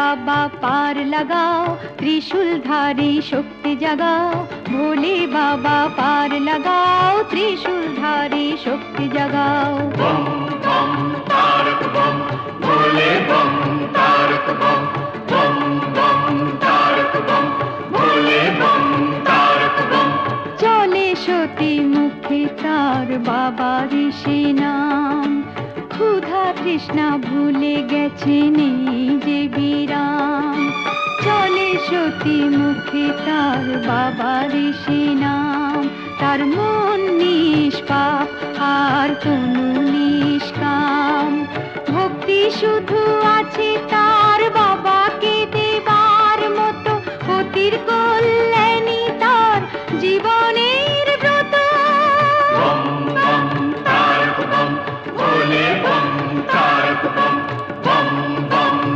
बाबा पार लगाओ, त्रिशूलधारी शक्ति जगाओ। भोले बाबा पार लगाओ, त्रिशूलधारी शक्ति जगाओ। बम बम तारक बम, भोले बम तारक बम, बम बम तारक बम, भोले बम तारक बम। चले सती मुखे तार बाबा ऋषि नाम, ক্ষুধা তৃষ্ণা ভুলে গেছেন এই যে বিরাম। চলে সতী মুখে তার বাবা ঋষি নাম, তার মন নিষ্পাপ আর তনু নিষ্কাম। ভক্তি শুধু আছে তার